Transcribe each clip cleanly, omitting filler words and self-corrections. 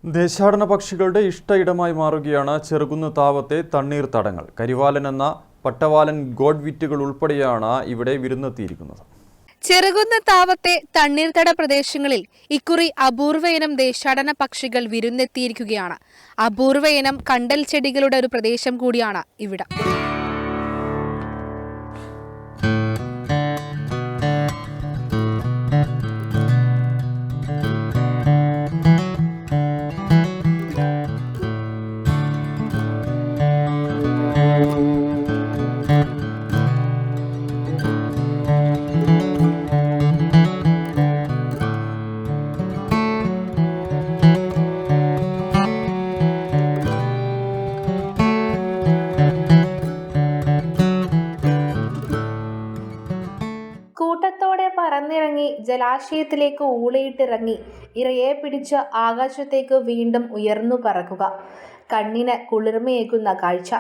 ദേശാടന പക്ഷികളുടെ ഇഷ്ടയിടമായി മാറുകയാണ് ചെറുകുന്ന് താവത്തെ തണ്ണീർത്തടങ്ങൾ. കരിവാലൻ എന്ന പട്ടവാലൻ ഗോഡ്വിറ്റുകൾ ഉൾപ്പെടെയാണ് ഇവിടെ വിരുന്നെത്തിയിരിക്കുന്നത്. ചെറുകുന്ന് താവത്തെ തണ്ണീർത്തട പ്രദേശങ്ങളിൽ ഇക്കുറി അപൂർവയിനം ദേശാടന പക്ഷികൾ വിരുന്നെത്തിയിരിക്കുകയാണ്. അപൂർവയിനം കണ്ടൽ ചെടികളുടെ ഒരു പ്രദേശം കൂടിയാണ് ഇവിടം. കൂട്ടത്തോടെ പറന്നിറങ്ങി ജലാശയത്തിലേക്ക് ഊളയിട്ടിറങ്ങി ഇരയെ പിടിച്ച് ആകാശത്തേക്ക് വീണ്ടും ഉയർന്നു പറക്കുക. കണ്ണിന് കുളിർമയേകുന്ന കാഴ്ച.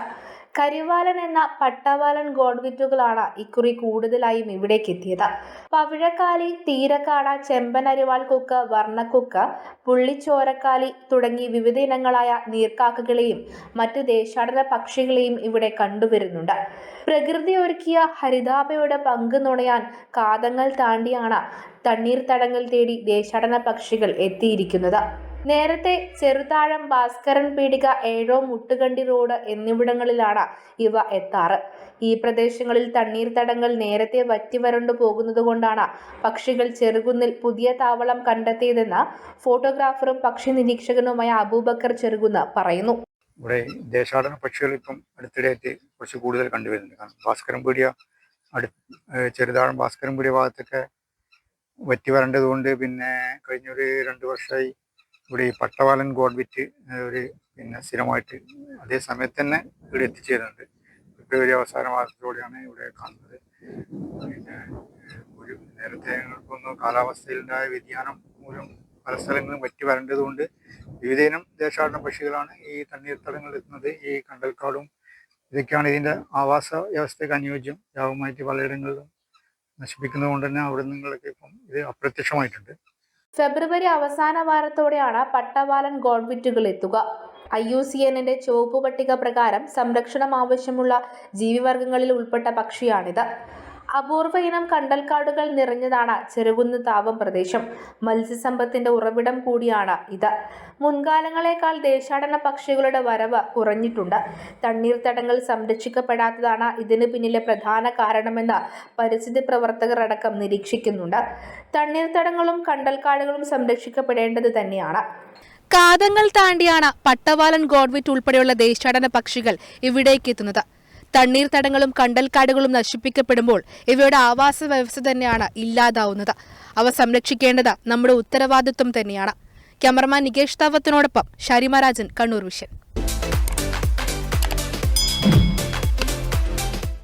കരിവാലൻ എന്ന പട്ടവാലൻ ഗോഡ്വിറ്റുകളാണ് ഇക്കുറി കൂടുതലായും ഇവിടേക്ക് എത്തിയത്. പവിഴക്കാലി, തീരക്കാട, ചെമ്പനരിവാൾ കൊക്ക്, വർണ്ണക്കൊക്ക്, പുള്ളിച്ചോരക്കാലി തുടങ്ങി വിവിധ ഇനങ്ങളായ നീർക്കാക്കകളെയും മറ്റ് ദേശാടന പക്ഷികളെയും ഇവിടെ കണ്ടുവരുന്നുണ്ട്. പ്രകൃതി ഒരുക്കിയ ഹരിതാഭയുടെ പങ്ക് നുണയാൻ കാതങ്ങൾ താണ്ടിയാണ് തണ്ണീർത്തടങ്ങൾ തേടി ദേശാടന പക്ഷികൾ എത്തിയിരിക്കുന്നത്. നേരത്തെ ചെറുതാഴം, ഭാസ്കരൻ പീടിക, ഏഴോ, മുട്ടുകണ്ടി റോഡ് എന്നിവിടങ്ങളിലാണ് ഇവ എത്താറ്. ഈ പ്രദേശങ്ങളിൽ തണ്ണീർത്തടങ്ങൾ നേരത്തെ വറ്റിവരണ്ടു പോകുന്നതുകൊണ്ടാണ് പക്ഷികൾ ചെറുകുന്നിൽ പുതിയ താവളം കണ്ടെത്തിയതെന്ന് ഫോട്ടോഗ്രാഫറും പക്ഷി നിരീക്ഷകനുമായ അബൂബക്കർ ചെറുകുന്ന് പറയുന്നു. ഇവിടെ ദേശാടന പക്ഷികൾ ഇപ്പം അടുത്തിടെയായിട്ട് കുറച്ച് കൂടുതൽ കണ്ടുവരുന്നുണ്ട്. കാരണം ഭാസ്കരൻ പീടിയ ചെറുതാഴം ഭാസ്കരൻ പീടിയ ഭാഗത്തൊക്കെ വറ്റി വരേണ്ടതുകൊണ്ട് പിന്നെ കഴിഞ്ഞൊരു 2 വർഷമായി ഇവിടെ ഈ പട്ടവാലൻ ഗോഡ്വിറ്റ് സ്ഥിരമായിട്ട് അതേ സമയത്ത് തന്നെ ഇവിടെ എത്തിച്ചേരുന്നുണ്ട്. ഫെബ്രുവരി അവസാന മാസത്തോടെയാണ് ഇവിടെ കാണുന്നത്. പിന്നെ ഒരു നേരത്തെ ഞങ്ങൾക്കൊന്ന് കാലാവസ്ഥയിലുണ്ടായ വ്യതിയാനം മൂലം പല സ്ഥലങ്ങളും വറ്റി വരേണ്ടതുകൊണ്ട് വിവിധയിനം ദേശാടന പക്ഷികളാണ് ഈ തണ്ണീർത്തടങ്ങളിൽ എത്തുന്നത്. ഈ കണ്ടൽക്കാടും ഇതൊക്കെയാണ് ഇതിൻ്റെ ആവാസ വ്യവസ്ഥയ്ക്ക് അനുയോജ്യം. യാവുമായിട്ട് പലയിടങ്ങളിലും നശിപ്പിക്കുന്നത് കൊണ്ട് തന്നെ അവിടെ നിങ്ങളൊക്കെ ഇപ്പം ഇത് അപ്രത്യക്ഷമായിട്ടുണ്ട്. ഫെബ്രുവരി അവസാന വാരത്തോടെയാണ് പട്ടവാലൻ ഗോഡ്വിറ്റുകൾ എത്തുക. IUCNന്റെ ചുവപ്പ് പട്ടിക പ്രകാരം സംരക്ഷണം ആവശ്യമുള്ള ജീവിവർഗങ്ങളിൽ ഉൾപ്പെട്ട പക്ഷിയാണിത്. അപൂർവ ഇനം കണ്ടൽക്കാടുകൾ നിറഞ്ഞതാണ് ചെറുകുന്ന് താവം പ്രദേശം. മത്സ്യസമ്പത്തിന്റെ ഉറവിടം കൂടിയാണ് ഇത്. മുൻകാലങ്ങളെക്കാൾ ദേശാടന പക്ഷികളുടെ വരവ് കുറഞ്ഞിട്ടുണ്ട്. തണ്ണീർത്തടങ്ങൾ സംരക്ഷിക്കപ്പെടാത്തതാണ് ഇതിന് പിന്നിലെ പ്രധാന കാരണമെന്ന് പരിസ്ഥിതി പ്രവർത്തകർ അടക്കം നിരീക്ഷിക്കുന്നുണ്ട്. തണ്ണീർത്തടങ്ങളും കണ്ടൽക്കാടുകളും സംരക്ഷിക്കപ്പെടേണ്ടത് തന്നെയാണ്. കാതങ്ങൾ താണ്ടിയാണ് പട്ടവാലൻ ഗോഡ്വിറ്റ് ഉൾപ്പെടെയുള്ള ദേശാടന പക്ഷികൾ ഇവിടേക്ക് എത്തുന്നത്. തണ്ണീർത്തടങ്ങളും കണ്ടൽക്കാടുകളും നശിപ്പിക്കപ്പെടുമ്പോൾ ഇവയുടെ ആവാസ വ്യവസ്ഥ തന്നെയാണ് ഇല്ലാതാവുന്നത്. അവ സംരക്ഷിക്കേണ്ടത് നമ്മുടെ ഉത്തരവാദിത്വം തന്നെയാണ്. ക്യാമറമാൻ നികേഷ് താവത്തിനോടൊപ്പം ഷാരിമ രാജൻ, കണ്ണൂർ വിഷൻ.